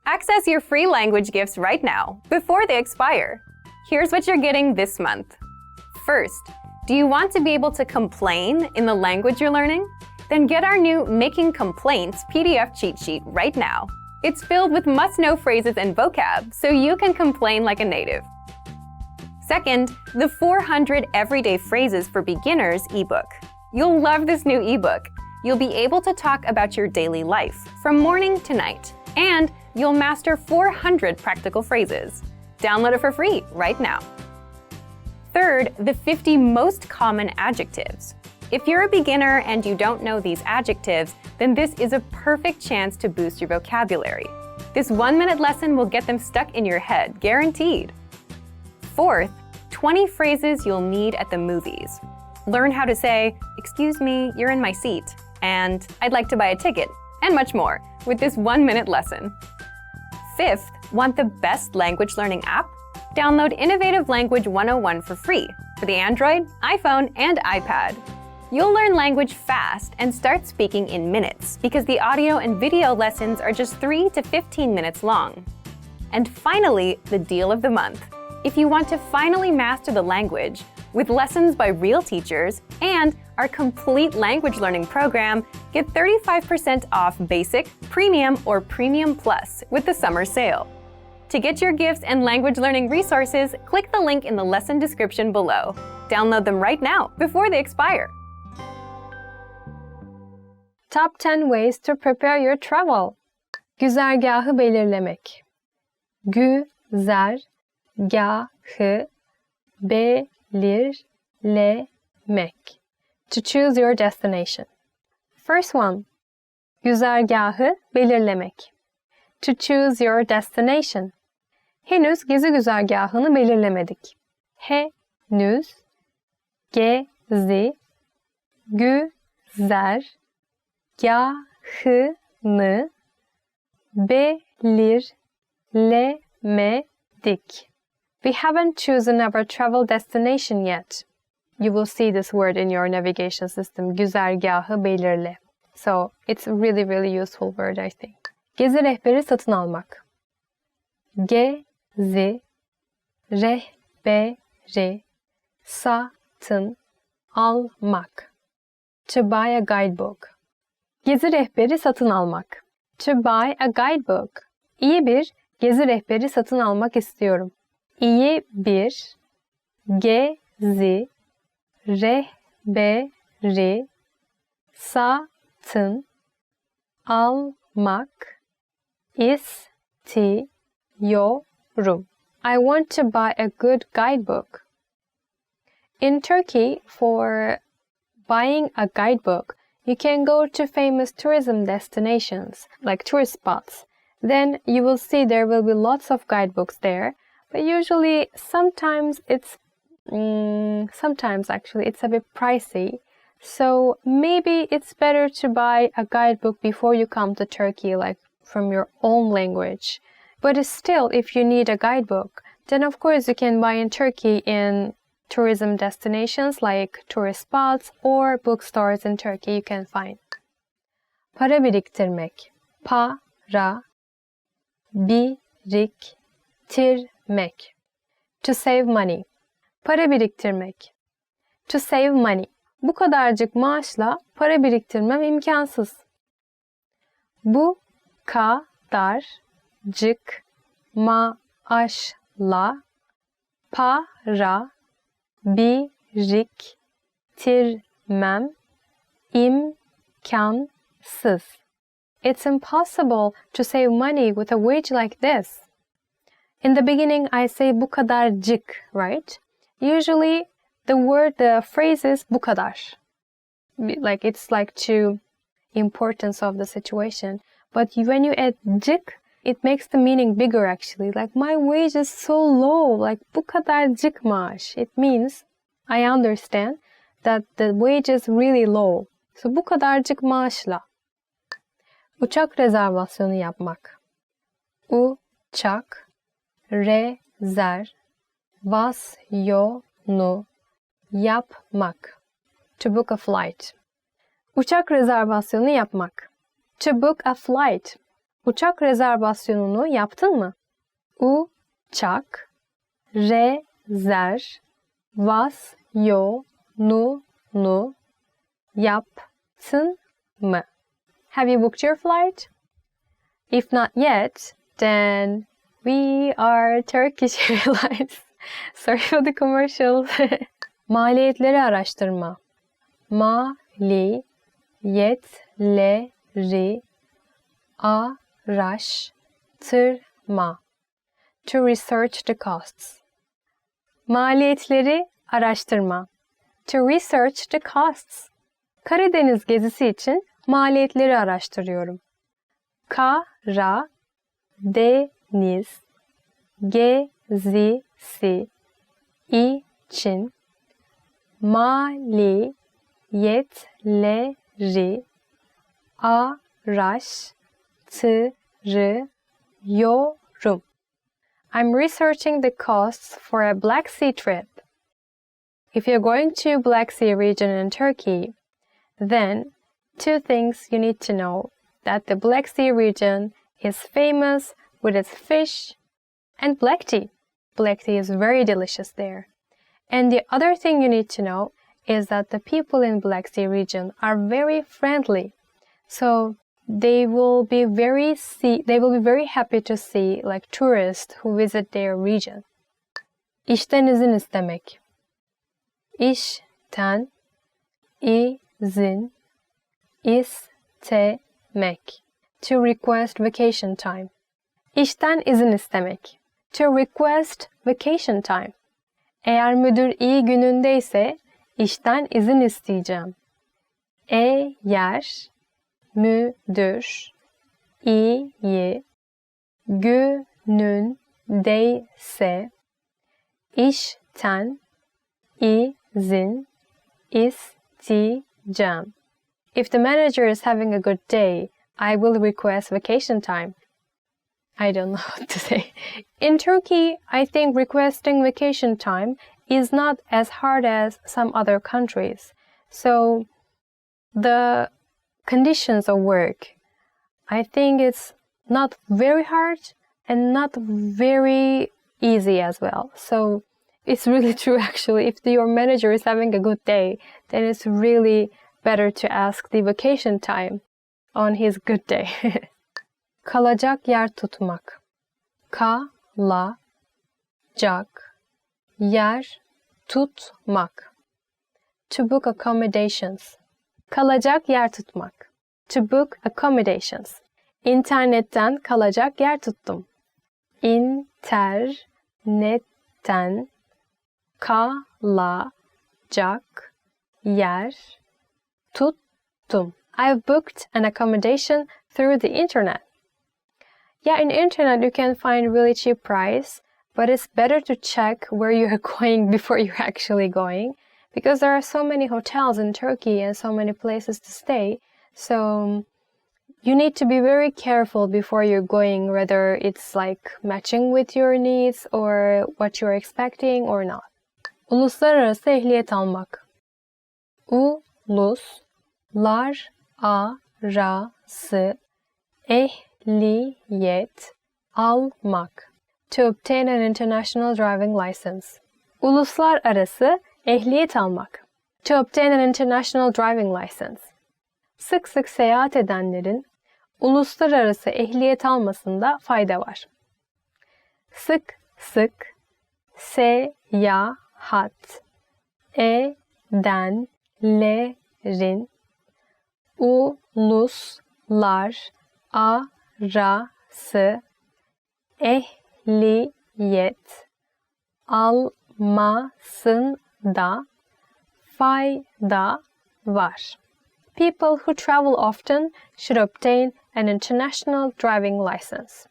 Access your free language gifts right now, before they expire. Here's what you're getting this month. First, do you want to be able to complain in the language you're learning? Then get our new Making Complaints PDF cheat sheet right now. It's filled with must-know phrases and vocab, so you can complain like a native. Second, the 400 Everyday Phrases for Beginners ebook. You'll love this new ebook. You'll be able to talk about your daily life, from morning to night, and you'll master 400 practical phrases. Download it for free right now. Third, the 50 most common adjectives. If you're a beginner and you don't know these adjectives, then this is a perfect chance to boost your vocabulary. This 1-minute lesson will get them stuck in your head, guaranteed. Fourth, 20 phrases you'll need at the movies. Learn how to say, "Excuse me, you're in my seat," and "I'd like to buy a ticket," and much more with this 1-minute lesson. Fifth, want the best language learning app? Download Innovative Language 101 for free for the Android, iPhone, and iPad. You'll learn language fast and start speaking in minutes because the audio and video lessons are just 3 to 15 minutes long. And finally, the deal of the month. If you want to finally master the language, with lessons by real teachers and our complete language learning program, get 35% off Basic, Premium, or Premium Plus with the summer sale. To get your gifts and language learning resources, click the link in the lesson description below. Download them right now before they expire. Top 10 ways to prepare your travel. Güzergahı belirlemek. Güzergahı belirlemek. To choose your destination. First one. Güzergahı belirlemek. To choose your destination. Henüz gezi güzergahını belirlemedik. Henüz gezi güzergahını belirlemedik. We haven't chosen our travel destination yet. You will see this word in your navigation system, güzergahı belirle. So it's really, really useful word, I think. Gezi rehberi satın almak. Gezi rehberi satın almak. To buy a guidebook. Gezi rehberi satın almak. To buy a guidebook. İyi bir gezi rehberi satın almak istiyorum. İyi bir gezi rehberi satın almak istiyorum. I want to buy a good guidebook. In Turkey, for buying a guidebook, you can go to famous tourism destinations, like tourist spots. Then you will see there will be lots of guidebooks there. But usually, sometimes actually, it's a bit pricey. So maybe it's better to buy a guidebook before you come to Turkey, like from your own language. But still, if you need a guidebook, then of course you can buy in Turkey in tourism destinations like tourist spots or bookstores in Turkey you can find. Para biriktirmek. Para biriktirmek. To save money. Para biriktirmek. To save money. Bu kadarcık maaşla para biriktirmem imkansız. Bu kadarcık maaşla para biriktirmem imkansız. It's impossible to save money with a wage like this. In the beginning, I say bu kadarcık, right? Usually, the phrase is bu kadar. Like, it's like to importance of the situation. But when you add cık, it makes the meaning bigger actually. Like, my wage is so low. Like, bu kadarcık maaş. It means, I understand that the wage is really low. So, bu kadarcık maaşla. Uçak rezervasyonu yapmak. Uçak rezervasyonu yapmak. To book a flight. Uçak rezervasyonu yapmak. To book a flight. Uçak rezervasyonunu yaptın mı? Uçak rezervasyonunu yaptın mı? Have you booked your flight? If not yet, then we are Turkish Airlines. Sorry for the commercial. Maliyetleri araştırma. Maliyetleri araştırma. To research the costs. Maliyetleri araştırma. To research the costs. Karadeniz gezisi için maliyetleri araştırıyorum. Kara deniz gezisi için maliyetleri araştırıyorum. I'm researching the costs for a Black Sea trip. If you're going to Black Sea region in Turkey, then two things you need to know: that the Black Sea region is famous with its fish and black tea. Black tea is very delicious there. And the other thing you need to know is that the people in Black Sea region are very friendly. So they will be very happy to see like tourists who visit their region. İşten izin istemek. İşten izin istemek. To request vacation time. İşten izin istemek. To request vacation time. Eğer müdür iyi günündeyse işten izin isteyeceğim. Eğer müdür iyi günündeyse işten izin isteyeceğim. If the manager is having a good day, I will request vacation time. I don't know what to say. In Turkey, I think requesting vacation time is not as hard as some other countries. So the conditions of work, I think it's not very hard and not very easy as well. So it's really true actually. If your manager is having a good day, then it's really better to ask the vacation time on his good day. Kalacak yer tutmak. Kalacak yer tutmak. To book accommodations. Kalacak yer tutmak. To book accommodations. İnternetten kalacak yer tuttum. İnternetten kalacak yer tuttum. I've booked an accommodation through the internet. Yeah, in internet you can find really cheap price, but it's better to check where you're going before you're actually going, because there are so many hotels in Turkey and so many places to stay. So you need to be very careful before you're going, whether it's like matching with your needs or what you're expecting or not. Uluslararası ehliyet almak. Uluslararası ehliyet almak. To obtain an international driving license. Uluslararası ehliyet almak. To obtain an international driving license. Sık sık seyahat edenlerin uluslararası ehliyet almasında fayda var. Sık sık seyahat edenlerin uluslararası ehliyet almasında fayda var. People who travel often should obtain an international driving license.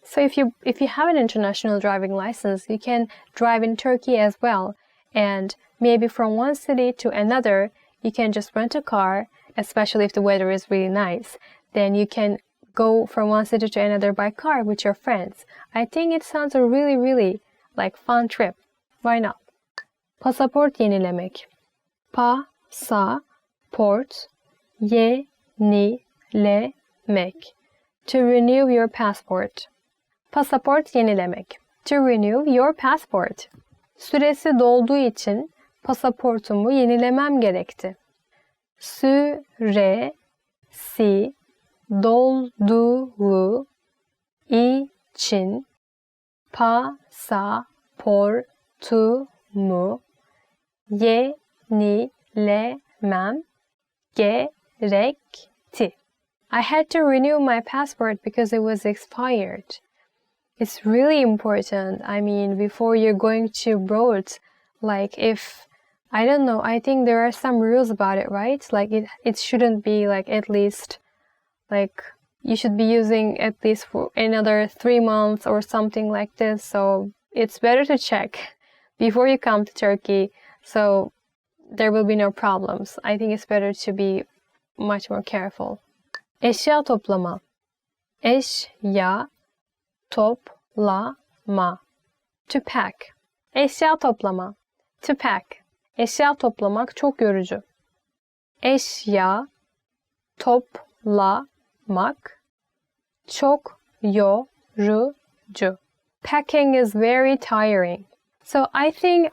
So if you have an international driving license, you can drive in Turkey as well. And maybe from one city to another, you can just rent a car, especially if the weather is really nice. Then you can go from one city to another by car with your friends. I think it sounds a really, really like fun trip. Why not? Pasaport yenilemek. Pasaport yenilemek. To renew your passport. Pasaport yenilemek. To renew your passport. Süresi dolduğu için pasaportumu yenilemem gerekti. Süresi dolduğu için pasaportumu yenilemem gerekti. I had to renew my passport because it was expired. It's really important. I mean, before you're going to abroad, like if, I don't know, I think there are some rules about it, right? Like it shouldn't be like at least, like you should be using at least for another 3 months or something like this. So it's better to check before you come to Turkey. So there will be no problems. I think it's better to be much more careful. Eşya toplama. Eşya toplama. To pack. Eşya toplama. To pack. Eşya toplamak çok yorucu. Eşya toplamak çok yorucu. Packing is very tiring. So I think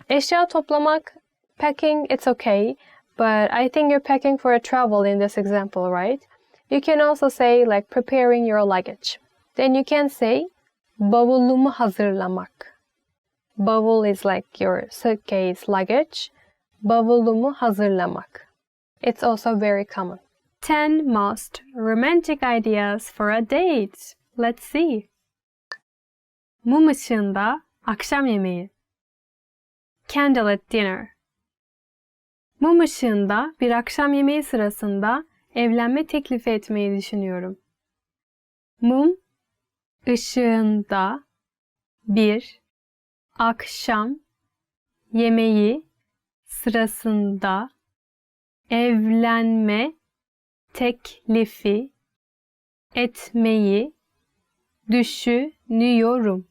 eşya toplamak, packing, it's okay. But I think you're packing for a travel in this example, right? You can also say like preparing your luggage. Then you can say bavulumu hazırlamak. Bavul is like your suitcase luggage. Bavulumu hazırlamak. It's also very common. 10 most romantic ideas for a date. Let's see. Mum ışığında akşam yemeği. Candlelit dinner. Mum ışığında bir akşam yemeği sırasında evlenme teklifi etmeyi düşünüyorum. Mum ışığında bir akşam yemeği sırasında evlenme teklifi etmeyi düşünüyorum.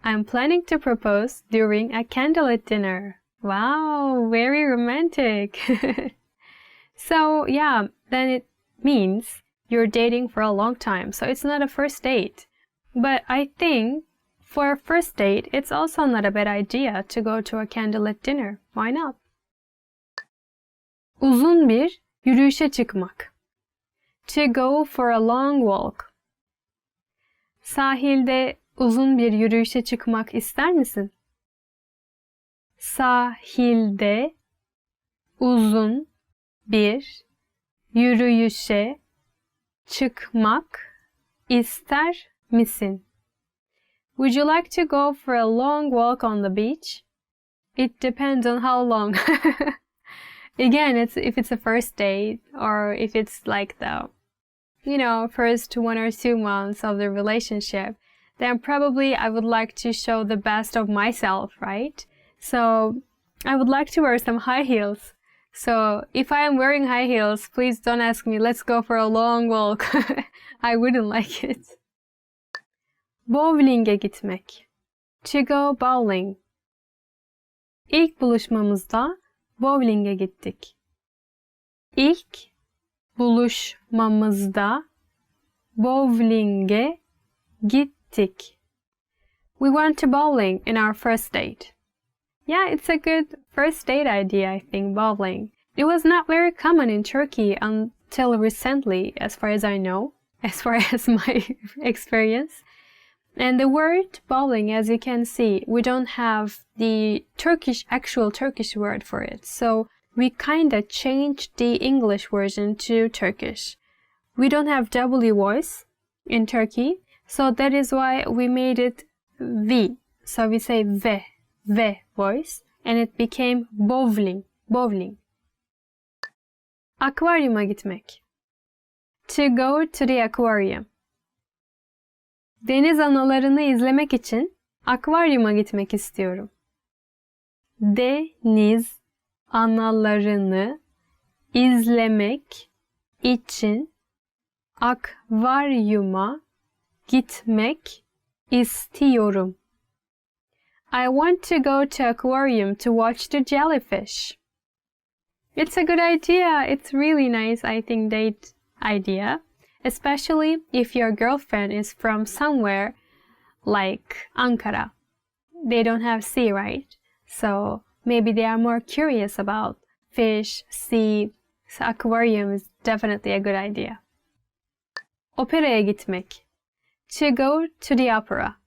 I'm planning to propose during a candlelit dinner. Wow, very romantic. So yeah, then it means you're dating for a long time. So it's not a first date. But I think for a first date, it's also not a bad idea to go to a candlelit dinner. Why not? Uzun bir yürüyüşe çıkmak. To go for a long walk. Sahilde uzun bir yürüyüşe çıkmak ister misin? Sahilde uzun bir yürüyüşe çıkmak ister misin? Would you like to go for a long walk on the beach? It depends on how long. Again, if it's a first date or if it's like the, first 1 or 2 months of the relationship, then probably I would like to show the best of myself, right? So I would like to wear some high heels. So if I am wearing high heels, please don't ask me, let's go for a long walk. I wouldn't like it. Bowling'e gitmek. To go bowling. İlk buluşmamızda bowling'e gittik. İlk buluşmamızda bowling'e gittik. We went to bowling in our first date. Yeah, it's a good first date idea, I think, bowling. It was not very common in Turkey until recently, as far as I know, as far as my experience. And the word bowling, as you can see, we don't have the actual Turkish word for it. So we kind of changed the English version to Turkish. We don't have W voice in Turkey, so that is why we made it V. So we say V voice, and it became bowling. Akvaryuma gitmek. To go to the aquarium. Deniz analarını izlemek için akvaryuma gitmek istiyorum. Deniz analarını izlemek için akvaryuma gitmek istiyorum. I want to go to aquarium to watch the jellyfish. It's a good idea. It's really nice, I think, date idea. especially if your girlfriend is from somewhere like Ankara. They don't have sea, right? So maybe they are more curious about fish, sea, so aquarium is definitely a good idea. Operaya gitmek. To go to the opera.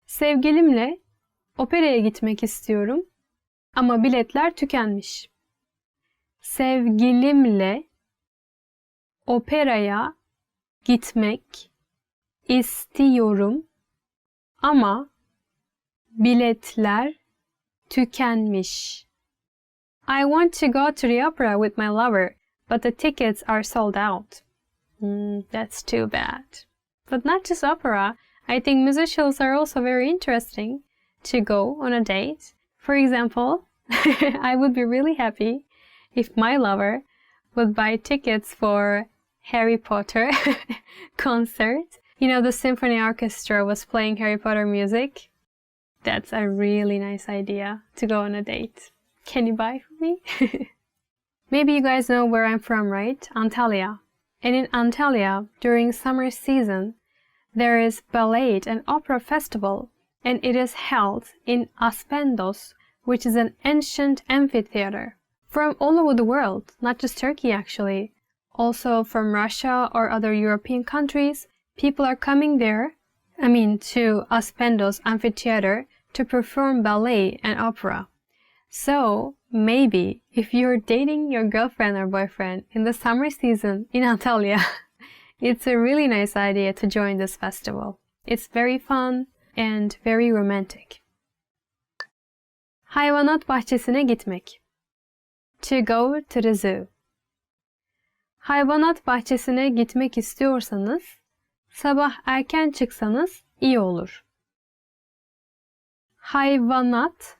Sevgilimle operaya gitmek istiyorum ama biletler tükenmiş. Sevgilimle operaya gitmek istiyorum ama biletler tükenmiş. I want to go to the opera with my lover, but the tickets are sold out. That's too bad. But not just opera, I think musicals are also very interesting to go on a date. For example, I would be really happy if my lover would buy tickets for Harry Potter concert. You know, the symphony orchestra was playing Harry Potter music. That's a really nice idea to go on a date. Can you buy for me? Maybe you guys know where I'm from, right? Antalya. And in Antalya, during summer season, there is ballet and opera festival, and it is held in Aspendos, which is an ancient amphitheater. From all over the world, not just Turkey actually, also from Russia or other European countries, people are coming there, to Aspendos amphitheater to perform ballet and opera. So, maybe if you're dating your girlfriend or boyfriend in the summer season in Antalya, it's a really nice idea to join this festival. It's very fun and very romantic. Hayvanat bahçesine gitmek. To go to the zoo. Hayvanat bahçesine gitmek istiyorsanız, sabah erken çıksanız iyi olur. Hayvanat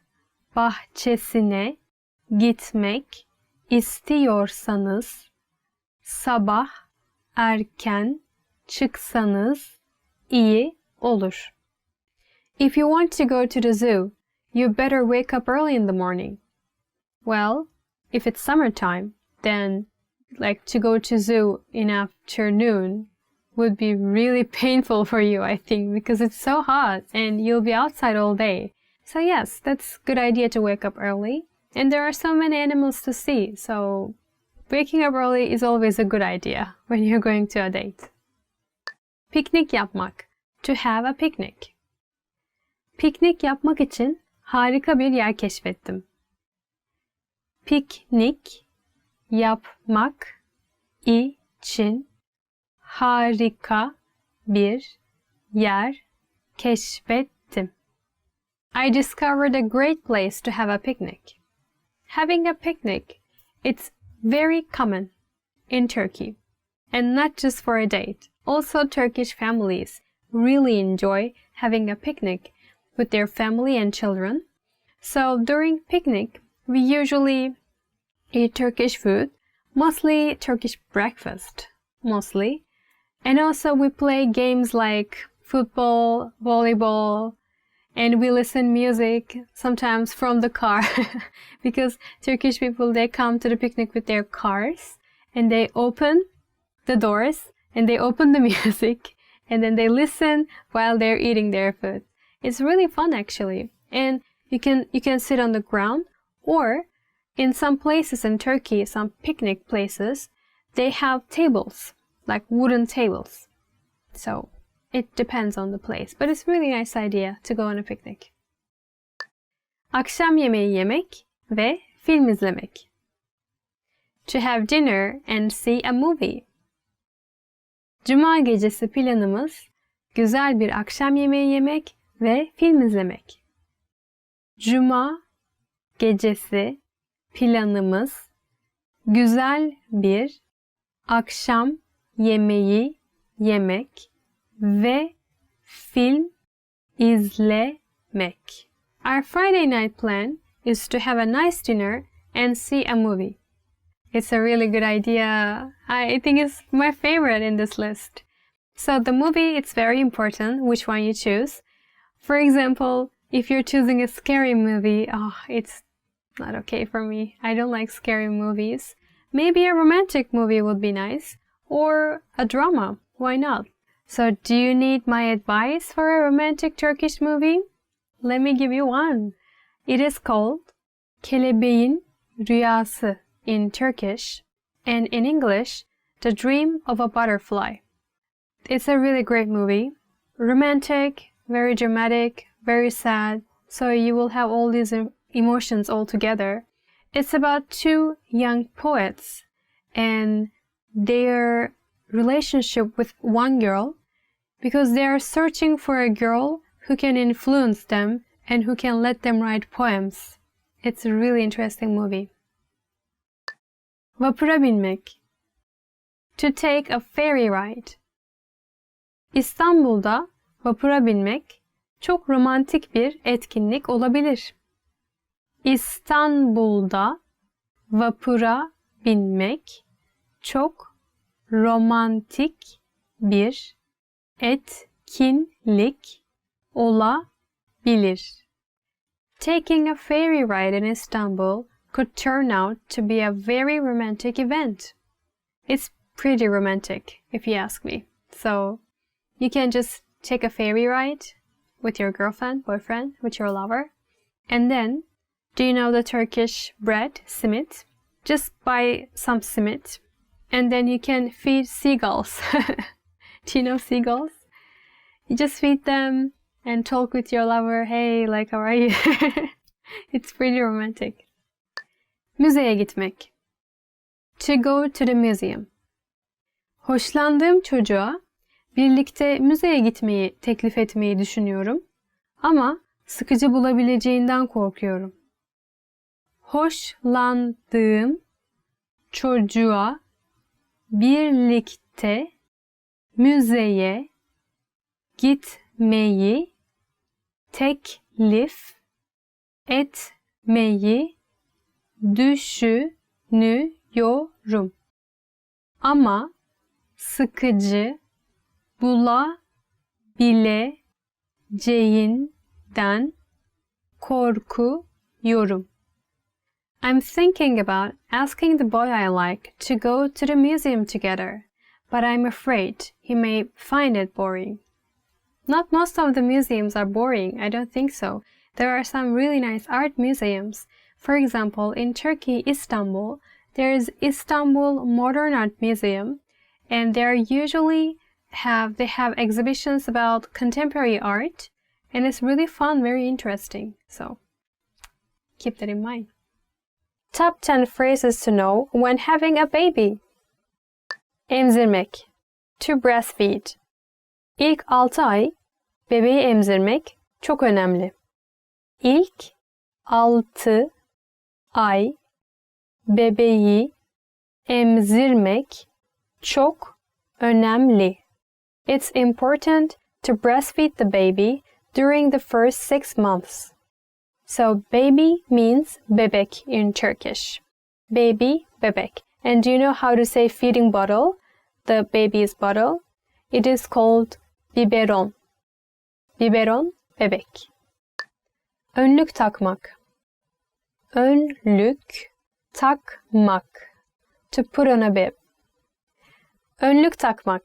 bahçesine gitmek istiyorsanız, sabah erken çıksanız iyi olur. If you want to go to the zoo, you better wake up early in the morning. Well, if it's summertime, then to go to zoo in afternoon would be really painful for you, I think, because it's so hot and you'll be outside all day. So yes, that's a good idea to wake up early. And there are so many animals to see, so waking up early is always a good idea when you're going to a date. Piknik yapmak. To have a picnic. Piknik yapmak için harika bir yer keşfettim. Piknik yapmak için harika bir yer keşfettim. I discovered a great place to have a picnic. Having a picnic, it's very common in Turkey, and not just for a date. Also, Turkish families really enjoy having a picnic with their family and children. So during picnic, we usually eat Turkish food, mostly Turkish breakfast, mostly. And also we play games like football, volleyball, and we listen music sometimes from the car because Turkish people, they come to the picnic with their cars and they open the doors and they open the music and then they listen while they're eating their food. It's really fun actually. And you can sit on the ground, or in some places in Turkey, some picnic places, they have tables, like wooden tables. So it depends on the place, but it's a really nice idea to go on a picnic. Akşam yemeği yemek ve film izlemek. To have dinner and see a movie. Cuma gecesi planımız güzel bir akşam yemeği yemek ve film izlemek. Cuma gecesi planımız güzel bir akşam yemeği yemek ve film izlemek. Our Friday night plan is to have a nice dinner and see a movie. It's a really good idea. I think it's my favorite in this list. So the movie, it's very important which one you choose. For example, if you're choosing a scary movie, it's not okay for me. I don't like scary movies. Maybe a romantic movie would be nice. or a drama. Why not? So, do you need my advice for a romantic Turkish movie? Let me give you one. It is called Kelebeğin Rüyası in Turkish, and in English, The Dream of a Butterfly. It's a really great movie. Romantic, very dramatic, very sad, so you will have all these emotions all together. It's about two young poets and their relationship with one girl, because they are searching for a girl who can influence them and who can let them write poems. It's a really interesting movie. Vapura binmek. To take a ferry ride. İstanbul'da vapura binmek çok romantik bir etkinlik olabilir. İstanbul'da vapura binmek çok romantik bir etkinlik olabilir. Taking a ferry ride in Istanbul could turn out to be a very romantic event. It's pretty romantic, if you ask me. So, you can just take a ferry ride with your girlfriend, boyfriend, with your lover. And then, do you know the Turkish bread, simit? Just buy some simit. And then you can feed seagulls. Do you know seagulls? You just feed them and talk with your lover. Hey, like, how are you? It's pretty romantic. Müzeye gitmek. To go to the museum. Hoşlandığım çocuğa birlikte müzeye gitmeyi teklif etmeyi düşünüyorum ama sıkıcı bulabileceğinden korkuyorum. Hoşlandığım çocuğa birlikte müzeye gitmeyi teklif etmeyi düşünüyorum. Ama sıkıcı bulabileceğinden korkuyorum. I'm thinking about asking the boy I like to go to the museum together, but I'm afraid he may find it boring. Not most of the museums are boring, I don't think so. There are some really nice art museums. For example, in Turkey, Istanbul, there is Istanbul Modern Art Museum, and they have exhibitions about contemporary art, and it's really fun, very interesting. So, keep that in mind. Top 10 phrases to know when having a baby. Emzirmek. To breastfeed. İlk 6 ay bebeği emzirmek çok önemli. İlk 6 ay bebeği emzirmek çok önemli. It's important to breastfeed the baby during the first 6 months. So baby means bebek in Turkish. Baby, bebek. And do you know how to say feeding bottle? The baby's bottle? It is called biberon. Biberon, bebek. Önlük takmak. Önlük takmak. To put on a bib. Önlük takmak.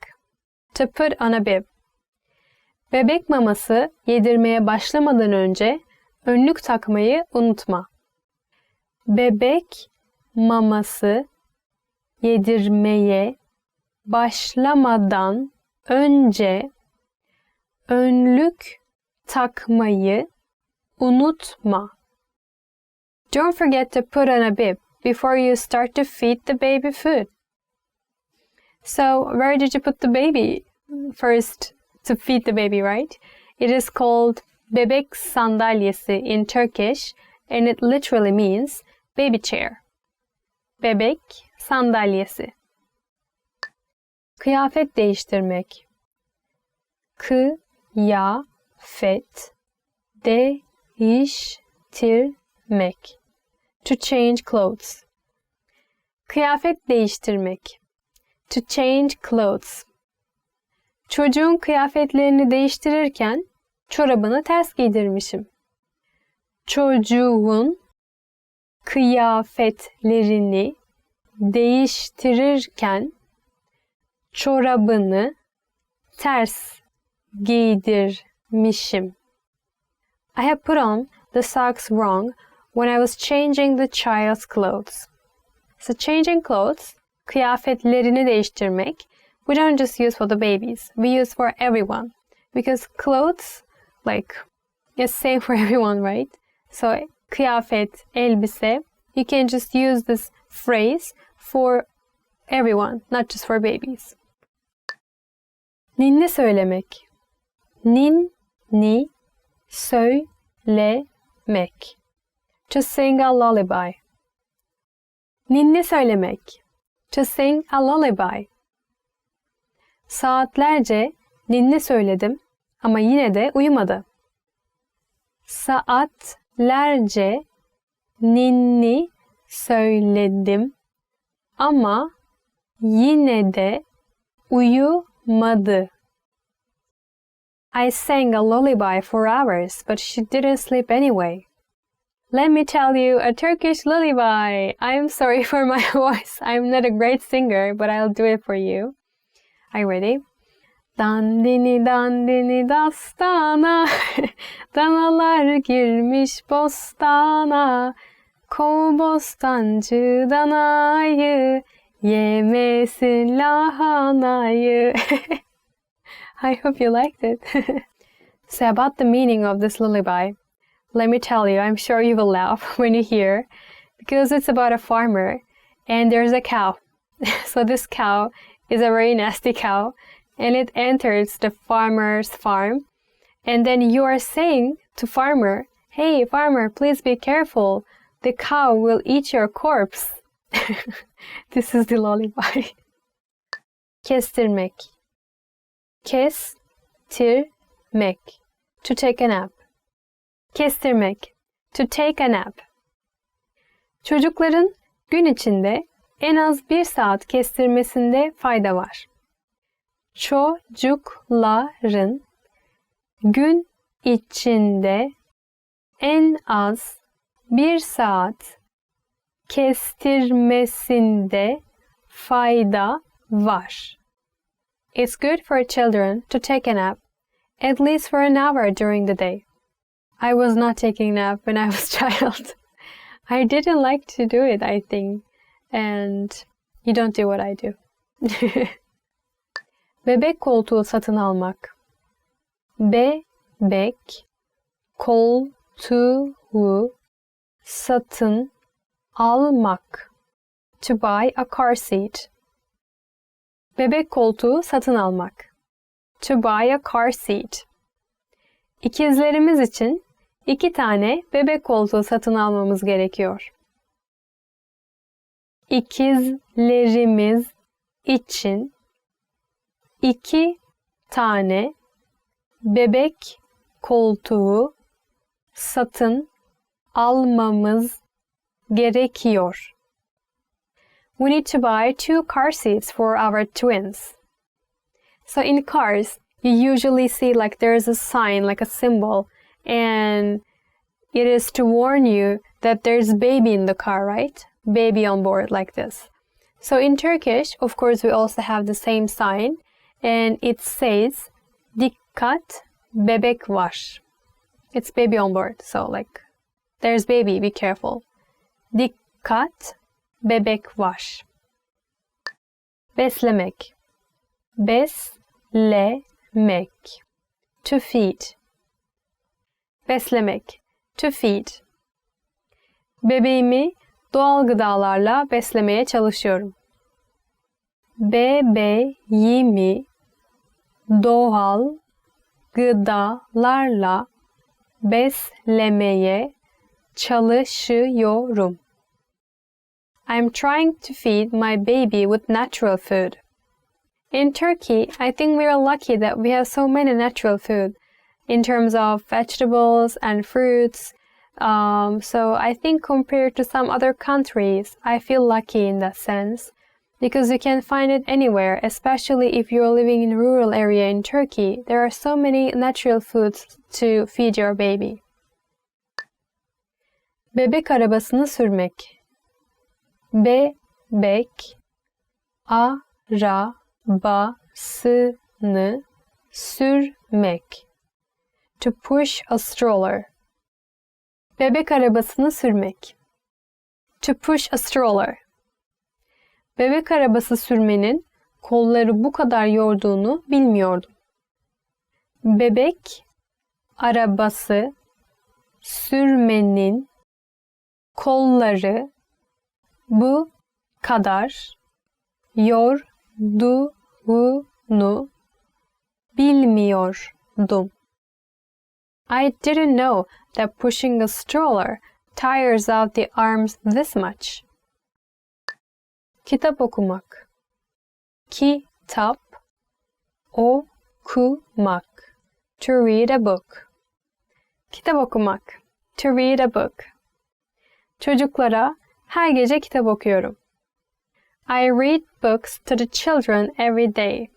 To put on a bib. Bebek maması yedirmeye başlamadan önce önlük takmayı unutma. Bebek maması yedirmeye başlamadan önce önlük takmayı unutma. Don't forget to put on a bib before you start to feed the baby food. So, where did you put the baby first to feed the baby, right? It is called bebek sandalyesi in Turkish, and it literally means baby chair. Bebek sandalyesi. Kıyafet değiştirmek. Kıyafet değiştirmek. To change clothes. Kıyafet değiştirmek. To change clothes. Çocuğun kıyafetlerini değiştirirken çorabını ters giydirmişim. Çocuğun kıyafetlerini değiştirirken çorabını ters giydirmişim. I have put on the socks wrong when I was changing the child's clothes. So changing clothes, kıyafetlerini değiştirmek, we don't just use for the babies. We use for everyone. Because clothes, like, it's same for everyone, right? So kıyafet, elbise, you can just use this phrase for everyone, not just for babies. Ninni söylemek. Ninni söylemek. To sing a lullaby. Ninni söylemek. To sing a lullaby. Saatlerce ninni söyledim ama yine de uyumadı. Saatlerce ninni söyledim ama yine de uyumadı. I sang a lullaby for hours, but she didn't sleep anyway. Let me tell you a Turkish lullaby. I'm sorry for my voice. I'm not a great singer, but I'll do it for you. Are you ready? Dandini dandini dastana, danalar girmiş bostana, kov bostancı danayı, yemesin lahanayı. I hope you liked it. So about the meaning of this lullaby, let me tell you, I'm sure you will laugh when you hear, because it's about a farmer and there's a cow. So this cow is a very nasty cow and it enters the farmer's farm, and then you are saying to farmer, hey farmer, please be careful, the cow will eat your corpse. This is the lullaby. Kestirmek. Kestirmek. To take a nap. Kestirmek. To take a nap. Çocukların gün içinde en az 1 saat kestirmesinde fayda var. Çocukların gün içinde en az 1 saat kestirmesinde fayda var. It's good for children to take a nap, at least for an hour during the day. I was not taking a nap when I was a child. I didn't like to do it, I think. And you don't do what I do. Bebek koltuğu satın almak. Bebek koltuğu satın almak. To buy a car seat. Bebek koltuğu satın almak. To buy a car seat. İkizlerimiz için 2 tane bebek koltuğu satın almamız gerekiyor. İkizlerimiz için 2 tane bebek koltuğu satın almamız gerekiyor. We need to buy 2 car seats for our twins. So in cars, you usually see like there's a sign, like a symbol, and it is to warn you that there's baby in the car, right? Baby on board, like this. So in Turkish, of course, we also have the same sign, and it says, Dikkat, bebek var. It's baby on board, so like, there's baby, be careful. Dikkat, bebek var. Beslemek. Beslemek. To feed. Beslemek. To feed. Bebeğimi doğal gıdalarla beslemeye çalışıyorum. Bebeğimi doğal gıdalarla beslemeye çalışıyorum. I'm trying to feed my baby with natural food. In Turkey, I think we are lucky that we have so many natural food in terms of vegetables and fruits. So I think compared to some other countries, I feel lucky in that sense because you can find it anywhere, especially if you're living in a rural area in Turkey. There are so many natural foods to feed your baby. Bebek arabasını sürmek. Bebek arabasını Arabasını sürmek. To push a stroller. Bebek arabasını sürmek. To push a stroller. Bebek arabası sürmenin kolları bu kadar yorduğunu bilmiyordum. Bebek arabası sürmenin kolları bu kadar yorduğunu bilmiyordum. I didn't know that pushing a stroller tires out the arms this much. Kitap okumak. Kitap okumak. To read a book. Kitap okumak. To read a book. Çocuklara her gece kitap okuyorum. I read books to the children every day.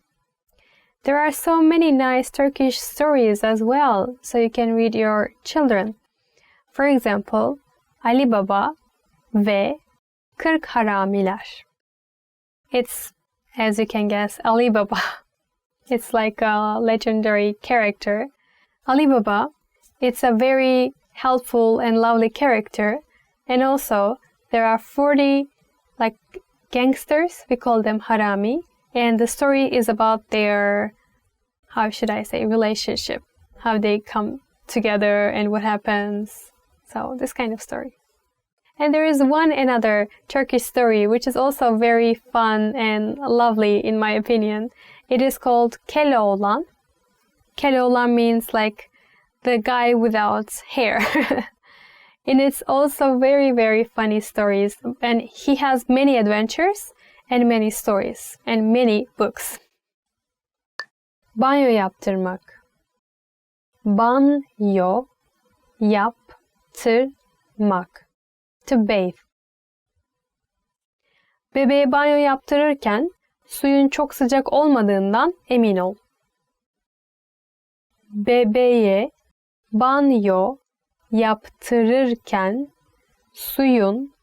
There are so many nice Turkish stories as well, so you can read your children. For example, Ali Baba ve 40 Haramiler. It's, as you can guess, Ali Baba. It's like a legendary character. Ali Baba, it's a very helpful and lovely character. And also, there are 40 like gangsters, we call them harami. And the story is about their, how should I say, relationship. How they come together and what happens. So, this kind of story. And there is one another Turkish story which is also very fun and lovely in my opinion. It is called Keloğlan. Keloğlan means like the guy without hair. And it's also very, very funny stories. And he has many adventures and many stories and many books. Banyo yaptırmak. Banyo yaptırmak. To bathe. Bebeğe banyo yaptırırken suyun çok sıcak olmadığından emin ol. Bebeğe banyo yaptırırken suyun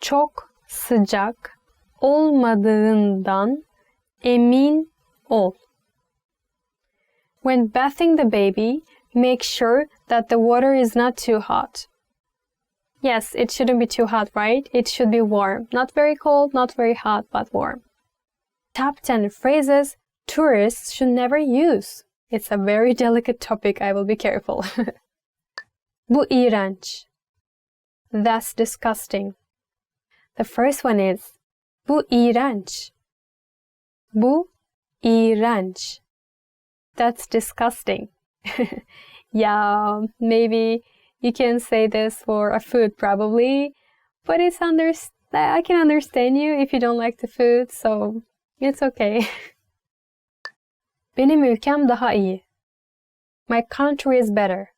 çok sıcak olmadığından emin ol. When bathing the baby, make sure that the water is not too hot. Yes, it shouldn't be too hot, right? It should be warm. Not very cold, not very hot, but warm. Top 10 phrases tourists should never use. It's a very delicate topic, I will be careful. Bu iğrenç. That's disgusting. The first one is bu iğrenç. Bu iğrenç. That's disgusting. Yeah, maybe you can say this for a food probably, but I can understand you if you don't like the food, so it's okay. Benim ülkem daha iyi. My country is better.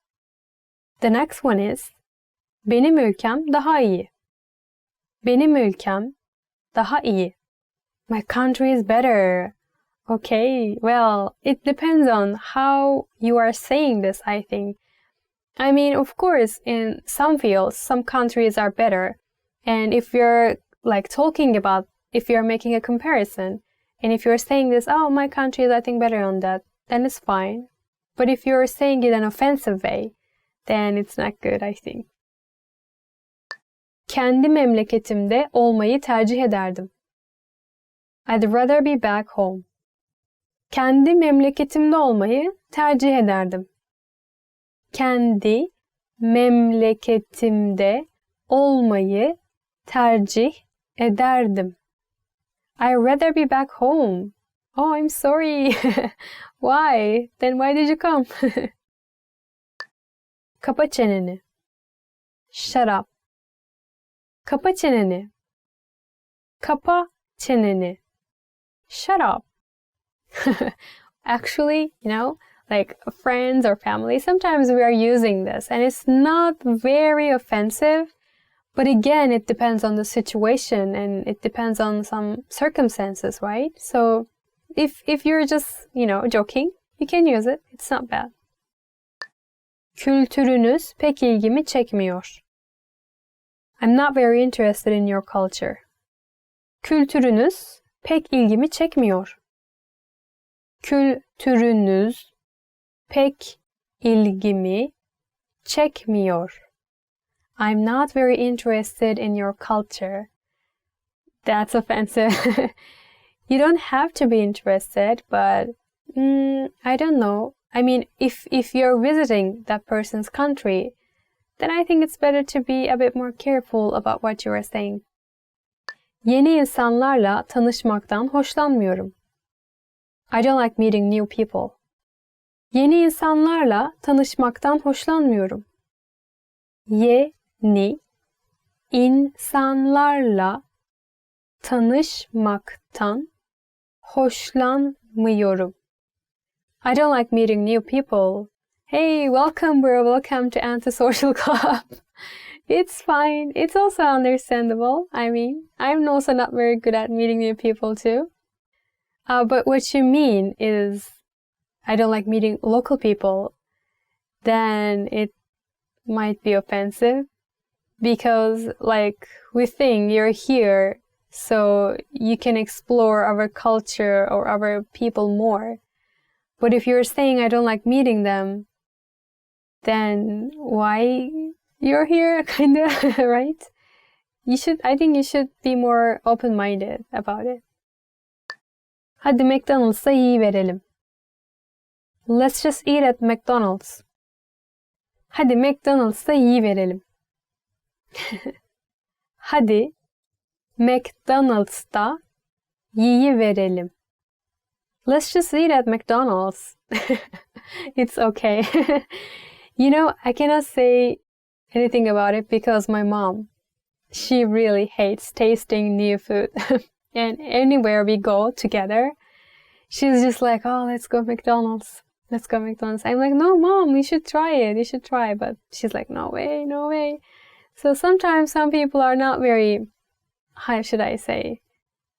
The next one is benim ülkem daha iyi. Benim ülkem daha iyi. My country is better. Okay, well, it depends on how you are saying this, I think. I mean, of course, in some fields, some countries are better. And if you're like talking about, if you're making a comparison, and if you're saying this, oh, my country is, I think, better on that, then it's fine. But if you're saying it in an offensive way, then it's not good, I think. Kendi memleketimde olmayı tercih ederdim. I'd rather be back home. Kendi memleketimde olmayı tercih ederdim. Kendi memleketimde olmayı tercih ederdim. I'd rather be back home. Oh, I'm sorry. Why? Then why did you come? Kapa çeneni. Shut up. Kapa çeneni. Kapa çeneni. Shut up. Actually, like friends or family, sometimes we are using this and it's not very offensive. But again, it depends on the situation and it depends on some circumstances, right? So if you're just, joking, you can use it. It's not bad. Kültürünüz pek ilgimi çekmiyor. I'm not very interested in your culture. Kültürünüz pek ilgimi çekmiyor. kültürünüz pek ilgimi çekmiyor. I'm not very interested in your culture. That's offensive. You don't have to be interested, but I don't know. I mean, if you're visiting that person's country, then I think it's better to be a bit more careful about what you are saying. Yeni insanlarla tanışmaktan hoşlanmıyorum. I don't like meeting new people. Yeni insanlarla tanışmaktan hoşlanmıyorum. Yeni insanlarla tanışmaktan hoşlanmıyorum. I don't like meeting new people. Hey, welcome bro, welcome to Antisocial Club. It's fine. It's also understandable. I mean, I'm also not very good at meeting new people too. But what you mean is, I don't like meeting local people, then it might be offensive. Because, like, we think you're here so you can explore our culture or our people more. But if you're saying I don't like meeting them, then why you're here, kinda, right? I think you should be more open-minded about it. Hadi McDonald's'a yiyiverelim. Let's just eat at McDonald's. Hadi McDonald's'a yiyiverelim. Hadi McDonald's'ta yiyiverelim. Let's just eat at McDonald's. It's okay. You know, I cannot say anything about it because my mom, she really hates tasting new food. And anywhere we go together, she's just like, oh, let's go McDonald's. Let's go McDonald's. I'm like, no, mom, you should try it. You should try. But she's like, no way, no way. So sometimes some people are not very, how should I say,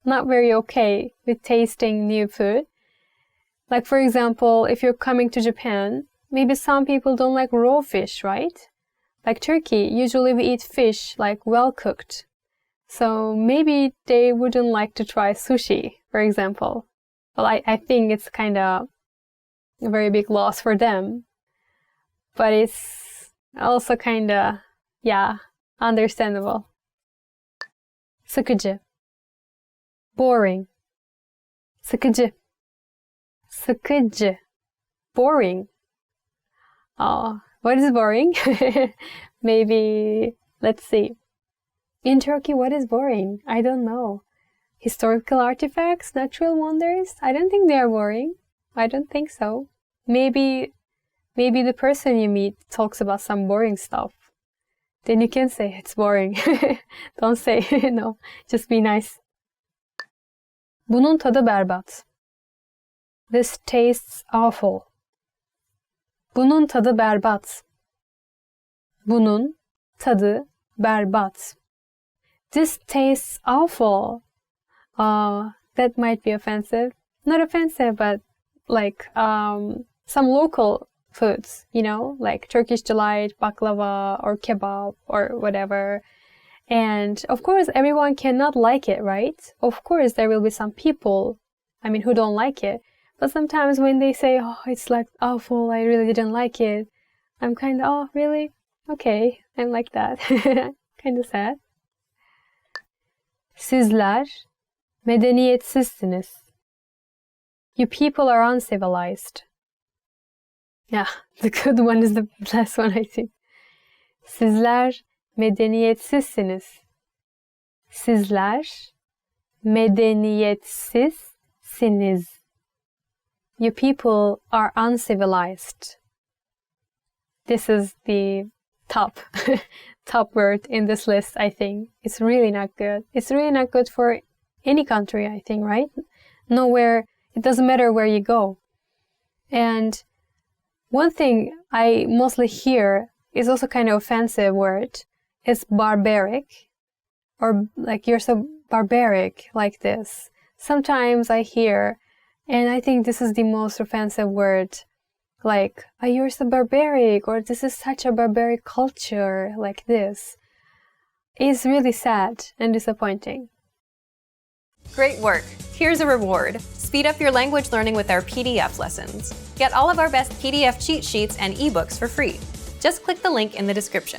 not very okay with tasting new food. Like, for example, if you're coming to Japan, maybe some people don't like raw fish, right? Like Turkey, usually we eat fish like well cooked. So maybe they wouldn't like to try sushi, for example. Well, I think it's kind of a very big loss for them. But it's also kind of, yeah, understandable. Sıkıcı. Boring. Sıkıcı. Sıkıcı. Boring. Oh, what is boring? Maybe, let's see. In Turkey, what is boring? I don't know. Historical artifacts, natural wonders? I don't think they are boring. I don't think so. Maybe the person you meet talks about some boring stuff. Then you can say it's boring. Don't say no. Just be nice. Bunun tadı berbat. This tastes awful. Bunun tadı berbat. Bunun tadı berbat. This tastes awful. That might be offensive. Not offensive, but like some local foods, you know, like Turkish delight, baklava, or kebab, or whatever. And of course, everyone cannot like it, right? Of course, there will be some people, who don't like it. But sometimes when they say, oh, it's like awful, I really didn't like it, I'm kind of, oh, really? Okay, I'm like that. Kind of sad. Sizler medeniyetsizsiniz. You people are uncivilized. Yeah, the good one is the last one, I think. Sizler medeniyetsizsiniz. Sizler medeniyetsizsiniz. You people are uncivilized. This is the top word in this list, I think. It's really not good. It's really not good for any country, I think, right? Nowhere, it doesn't matter where you go. And one thing I mostly hear is also kind of offensive word. It's barbaric. Or like, you're so barbaric like this. Sometimes I hear, and I think this is the most offensive word, like, oh, you're so barbaric, or this is such a barbaric culture, like this. It's really sad and disappointing. Great work. Here's a reward. Speed up your language learning with our PDF lessons. Get all of our best PDF cheat sheets and ebooks for free. Just click the link in the description.